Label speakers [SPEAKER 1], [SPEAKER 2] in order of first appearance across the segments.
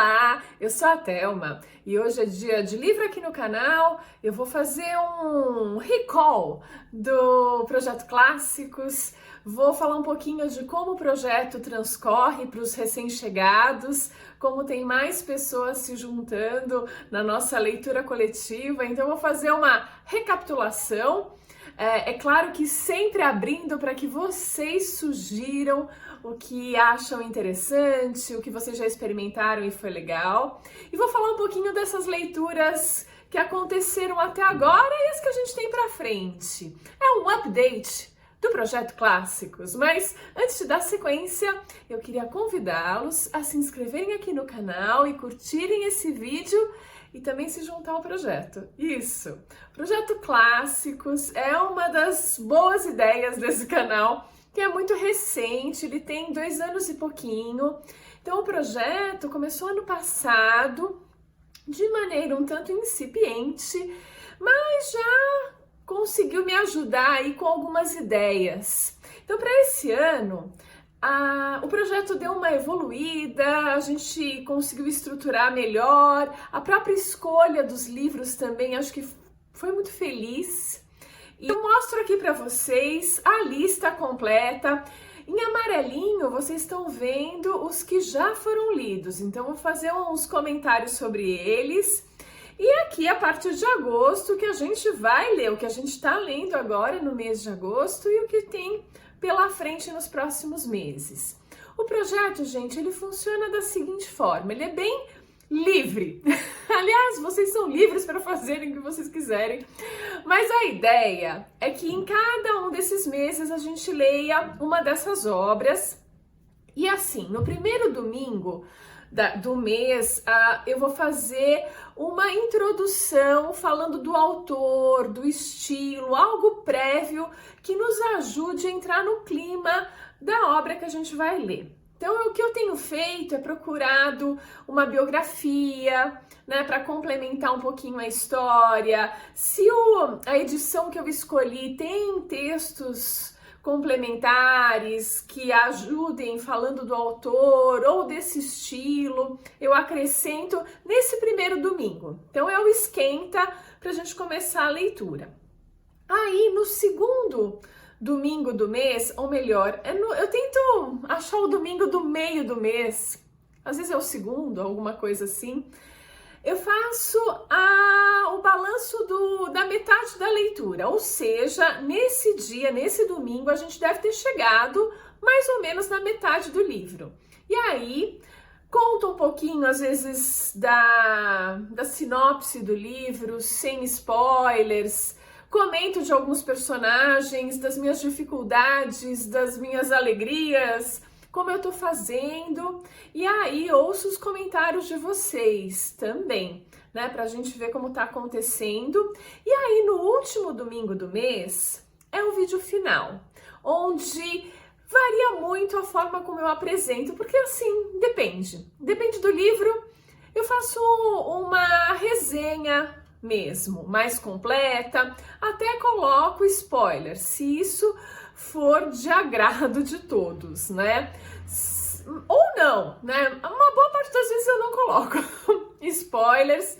[SPEAKER 1] Olá, eu sou a Thelma e hoje é dia de livro aqui no canal. Eu vou fazer um recall do Projeto Clássicos, vou falar um pouquinho de como o projeto transcorre para os recém-chegados, como tem mais pessoas se juntando na nossa leitura coletiva, então vou fazer uma recapitulação. É claro que sempre abrindo para que vocês sugiram o que acham interessante, o que vocês já experimentaram e foi legal. E vou falar um pouquinho dessas leituras que aconteceram até agora e as que a gente tem para frente. É um update do Projeto Clássicos, mas antes de dar sequência, eu queria convidá-los a se inscreverem aqui no canal e curtirem esse vídeo e também se juntar ao projeto. Isso! O Projeto Clássicos é uma das boas ideias desse canal, que é muito recente, ele tem 2 anos e pouquinho. Então o projeto começou ano passado, de maneira um tanto incipiente, mas já conseguiu me ajudar aí com algumas ideias. Então para esse ano, o projeto deu uma evoluída, a gente conseguiu estruturar melhor, a própria escolha dos livros também acho que foi muito feliz. E eu mostro aqui para vocês a lista completa. Em amarelinho vocês estão vendo os que já foram lidos, então vou fazer uns comentários sobre eles. E aqui a partir de agosto que a gente vai ler, o que a gente está lendo agora no mês de agosto e o que tem pela frente nos próximos meses. O projeto, gente, ele funciona da seguinte forma, ele é bem livre. Aliás, vocês são livres para fazerem o que vocês quiserem, mas a ideia é que em cada um desses meses a gente leia uma dessas obras e assim, no primeiro domingo do mês, eu vou fazer uma introdução falando do autor, do estilo, algo prévio que nos ajude a entrar no clima da obra que a gente vai ler. Então, o que eu tenho feito é procurado uma biografia, né, para complementar um pouquinho a história. Se a edição que eu escolhi tem textos complementares que ajudem falando do autor ou desse estilo, eu acrescento nesse primeiro domingo. Então é o esquenta para a gente começar a leitura. Aí no segundo domingo do mês, ou melhor, eu tento achar o domingo do meio do mês, às vezes é o segundo, alguma coisa assim. Eu faço o balanço da metade da leitura, ou seja, nesse dia, nesse domingo, a gente deve ter chegado mais ou menos na metade do livro. E aí, conto um pouquinho, às vezes, da sinopse do livro, sem spoilers, comento de alguns personagens, das minhas dificuldades, das minhas alegrias, como eu tô fazendo, e aí ouço os comentários de vocês também, né, pra gente ver como tá acontecendo. E aí no último domingo do mês é o vídeo final, onde varia muito a forma como eu apresento, porque assim, depende do livro, eu faço uma resenha mesmo, mais completa, até coloco spoiler, se isso for de agrado de todos, né? Ou não, né? Uma boa parte das vezes eu não coloco spoilers.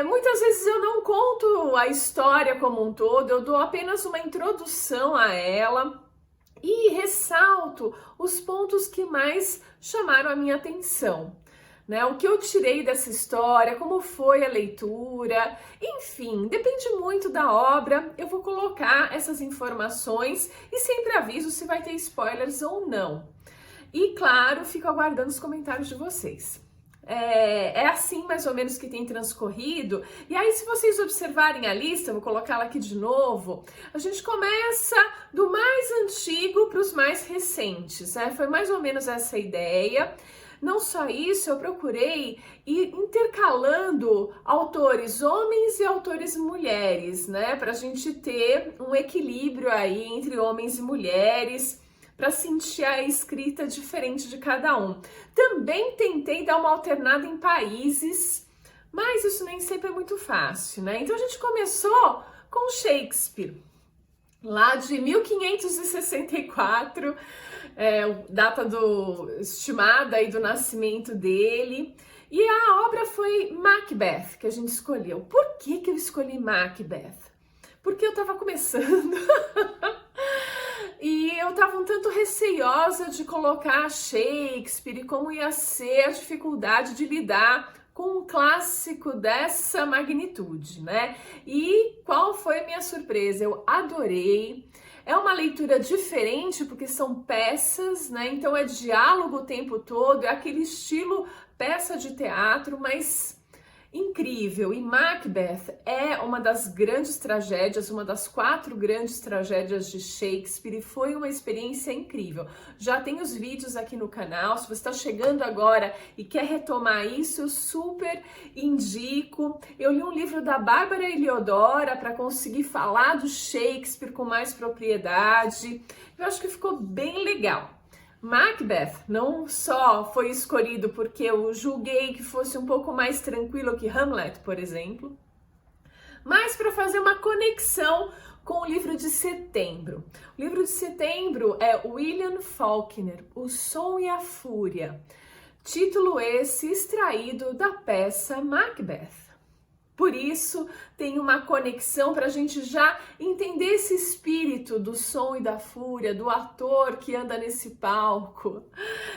[SPEAKER 1] Muitas vezes eu não conto a história como um todo, eu dou apenas uma introdução a ela e ressalto os pontos que mais chamaram a minha atenção. Né, o que eu tirei dessa história, como foi a leitura, enfim, depende muito da obra, eu vou colocar essas informações e sempre aviso se vai ter spoilers ou não. E claro, fico aguardando os comentários de vocês. É assim mais ou menos que tem transcorrido, e aí se vocês observarem a lista, vou colocá-la aqui de novo, a gente começa do mais antigo para os mais recentes, né? Foi mais ou menos essa ideia. Não só isso, eu procurei ir intercalando autores homens e autores mulheres, né? Para a gente ter um equilíbrio aí entre homens e mulheres, para sentir a escrita diferente de cada um. Também tentei dar uma alternada em países, mas isso nem sempre é muito fácil, né? Então a gente começou com Shakespeare. lá de 1564, data estimada aí do nascimento dele. E a obra foi Macbeth, que a gente escolheu. Por que eu escolhi Macbeth? Porque eu estava começando e eu estava um tanto receiosa de colocar Shakespeare e como ia ser a dificuldade de lidar com um clássico dessa magnitude, né? E qual foi a minha surpresa? Eu adorei. É uma leitura diferente porque são peças, né? Então é diálogo o tempo todo, é aquele estilo peça de teatro, mas incrível. E Macbeth é uma das grandes tragédias, uma das 4 grandes tragédias de Shakespeare e foi uma experiência incrível. Já tem os vídeos aqui no canal, se você está chegando agora e quer retomar isso, eu super indico. Eu li um livro da Bárbara Heliodora para conseguir falar do Shakespeare com mais propriedade. Eu acho que ficou bem legal. Macbeth não só foi escolhido porque eu julguei que fosse um pouco mais tranquilo que Hamlet, por exemplo, mas para fazer uma conexão com o livro de setembro. O livro de setembro é William Faulkner, O Som e a Fúria. Título esse extraído da peça Macbeth. Por isso, tem uma conexão para a gente já entender esse espírito do som e da fúria, do ator que anda nesse palco,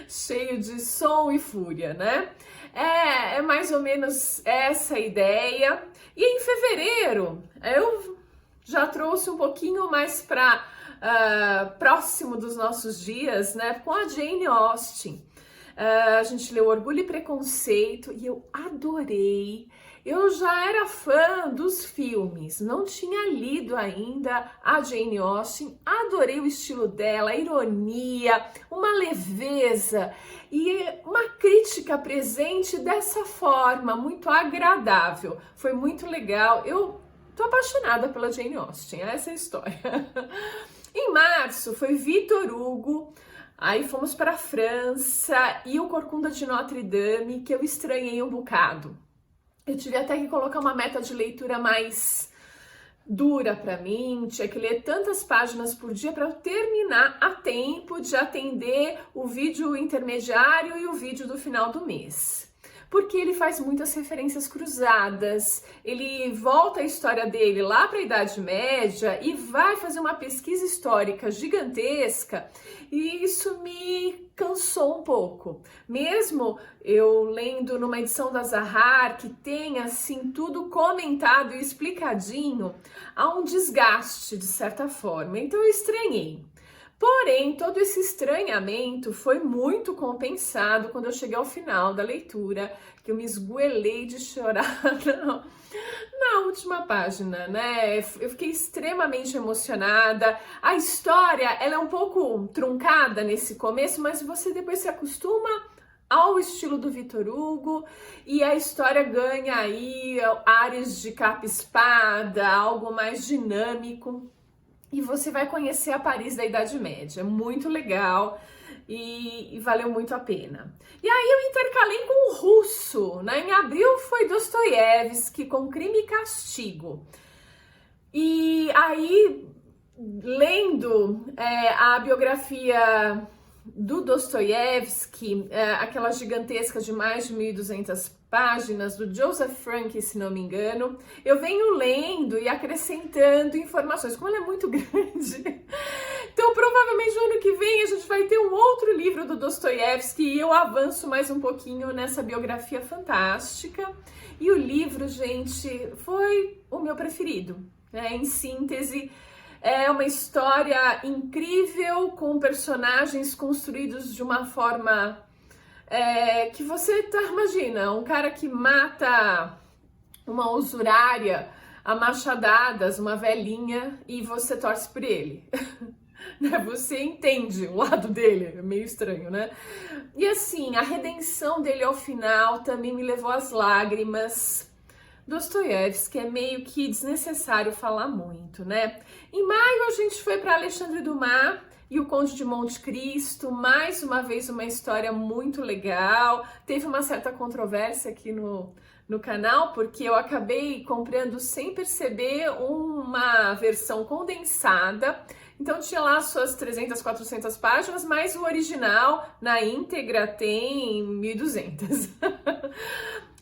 [SPEAKER 1] cheio de som e fúria, né? É mais ou menos essa a ideia. E em fevereiro, eu já trouxe um pouquinho mais para próximo dos nossos dias, né? Com a Jane Austen. A gente leu Orgulho e Preconceito e eu adorei. Eu já era fã dos filmes, não tinha lido ainda a Jane Austen, adorei o estilo dela, a ironia, uma leveza e uma crítica presente dessa forma, muito agradável. Foi muito legal, eu tô apaixonada pela Jane Austen, essa é a história. Em março foi Victor Hugo. Aí fomos para a França e o Corcunda de Notre Dame, que eu estranhei um bocado. Eu tive até que colocar uma meta de leitura mais dura para mim, tinha que ler tantas páginas por dia para eu terminar a tempo de atender o vídeo intermediário e o vídeo do final do mês. Porque ele faz muitas referências cruzadas, ele volta a história dele lá para a Idade Média e vai fazer uma pesquisa histórica gigantesca e isso me cansou um pouco. Mesmo eu lendo numa edição da Zahar que tem assim tudo comentado e explicadinho, há um desgaste de certa forma, então eu estranhei. Porém, todo esse estranhamento foi muito compensado quando eu cheguei ao final da leitura, que eu me esgoelei de chorar na última página, né? Eu fiquei extremamente emocionada. A história, ela é um pouco truncada nesse começo, mas você depois se acostuma ao estilo do Victor Hugo e a história ganha aí áreas de capa-espada, algo mais dinâmico. E você vai conhecer a Paris da Idade Média, muito legal e valeu muito a pena. E aí eu intercalei com o russo, né? Em abril foi Dostoiévski com Crime e Castigo. E aí, lendo a biografia do Dostoiévski, aquela gigantesca de mais de 1.200 páginas, do Joseph Frank, se não me engano, eu venho lendo e acrescentando informações, como ela é muito grande. Então, provavelmente, no ano que vem, a gente vai ter um outro livro do Dostoiévski e eu avanço mais um pouquinho nessa biografia fantástica. E o livro, gente, foi o meu preferido. Em síntese, é uma história incrível, com personagens construídos de uma forma que você imagina, um cara que mata uma usurária a machadadas, uma velhinha, e você torce por ele. Você entende o lado dele, é meio estranho, né? E assim, a redenção dele ao final também me levou às lágrimas. Dostoiévski é meio que desnecessário falar muito, né? Em maio a gente foi para Alexandre Dumas, e o Conde de Monte Cristo, mais uma vez uma história muito legal. Teve uma certa controvérsia aqui no canal, porque eu acabei comprando sem perceber uma versão condensada. Então tinha lá suas 300, 400 páginas, mas o original na íntegra tem 1.200.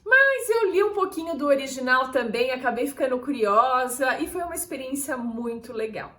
[SPEAKER 1] Mas eu li um pouquinho do original também, acabei ficando curiosa e foi uma experiência muito legal.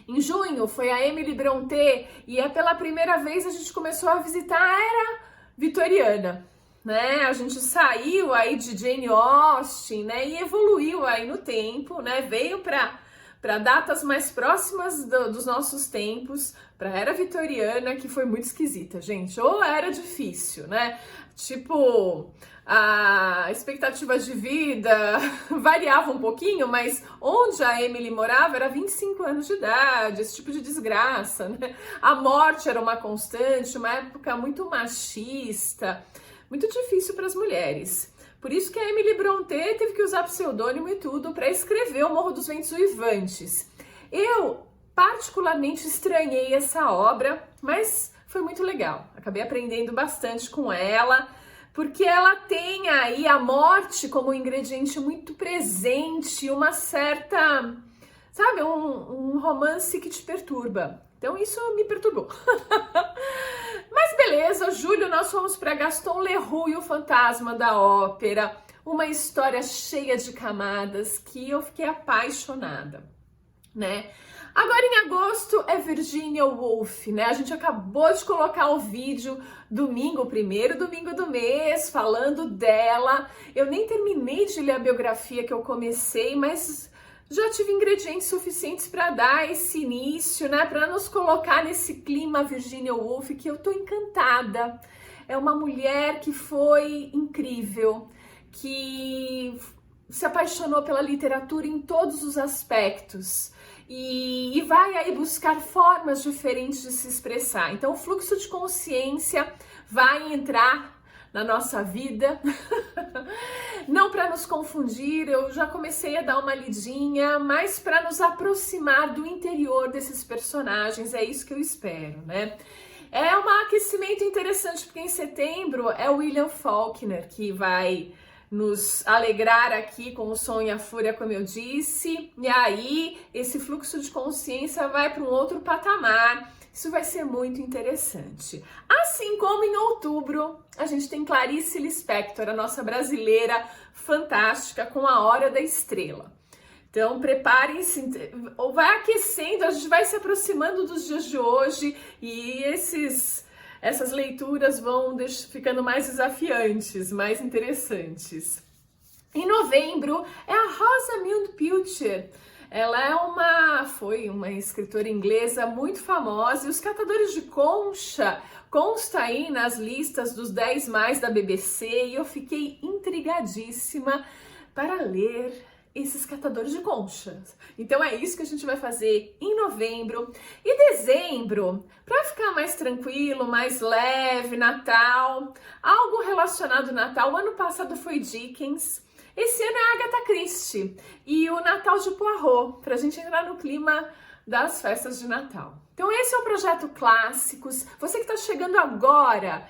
[SPEAKER 1] Em junho foi a Emily Brontë e pela primeira vez a gente começou a visitar a era vitoriana, né? A gente saiu aí de Jane Austen, né? E evoluiu aí no tempo, né? Veio para datas mais próximas dos nossos tempos, para a era vitoriana, que foi muito esquisita, gente. Ou era difícil, né? Tipo, a expectativa de vida variava um pouquinho, mas onde a Emily morava era 25 anos de idade, esse tipo de desgraça, né? A morte era uma constante, uma época muito machista, muito difícil para as mulheres. Por isso que a Emily Brontë teve que usar pseudônimo e tudo para escrever O Morro dos Ventos Uivantes. Eu particularmente estranhei essa obra, mas foi muito legal. Acabei aprendendo bastante com ela, porque ela tem aí a morte como um ingrediente muito presente, uma certa, sabe, um romance que te perturba. Então isso me perturbou. Mas beleza, julho nós fomos para Gaston Leroux e o Fantasma da Ópera, uma história cheia de camadas que eu fiquei apaixonada, né? Agora em agosto é Virginia Woolf, né? A gente acabou de colocar o vídeo domingo, o primeiro domingo do mês, falando dela. Eu nem terminei de ler a biografia que eu comecei, mas já tive ingredientes suficientes para dar esse início, né? Para nos colocar nesse clima Virginia Woolf, que eu tô encantada. É uma mulher que foi incrível, que se apaixonou pela literatura em todos os aspectos e vai aí buscar formas diferentes de se expressar. Então o fluxo de consciência vai entrar na nossa vida, não para nos confundir, eu já comecei a dar uma lidinha, mas para nos aproximar do interior desses personagens, é isso que eu espero, né? É um aquecimento interessante, porque em setembro é o William Faulkner que vai nos alegrar aqui com o Som e a Fúria, como eu disse, e aí esse fluxo de consciência vai para um outro patamar. Isso vai ser muito interessante. Assim como em outubro, a gente tem Clarice Lispector, a nossa brasileira fantástica, com A Hora da Estrela. Então, preparem-se, vai aquecendo, a gente vai se aproximando dos dias de hoje e essas leituras vão ficando mais desafiantes, mais interessantes. Em novembro é a Rosamunde Pilcher. Ela foi uma escritora inglesa muito famosa e os catadores de concha consta aí nas listas dos 10 mais da BBC e eu fiquei intrigadíssima para ler esses catadores de conchas. Então é isso que a gente vai fazer em novembro. E dezembro, para ficar mais tranquilo, mais leve, Natal, algo relacionado ao Natal. O ano passado foi Dickens, esse ano é Agatha Christie e o Natal de Poirot, para a gente entrar no clima das festas de Natal. Então esse é o Projeto Clássicos. Você que está chegando agora,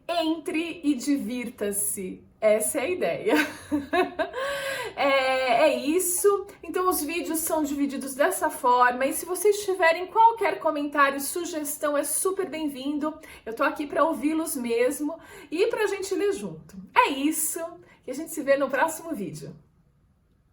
[SPEAKER 1] entre e divirta-se. Essa é a ideia. É isso. Então os vídeos são divididos dessa forma e se vocês tiverem qualquer comentário, sugestão, é super bem-vindo. Eu tô aqui para ouvi-los mesmo e pra gente ler junto. É isso. E a gente se vê no próximo vídeo.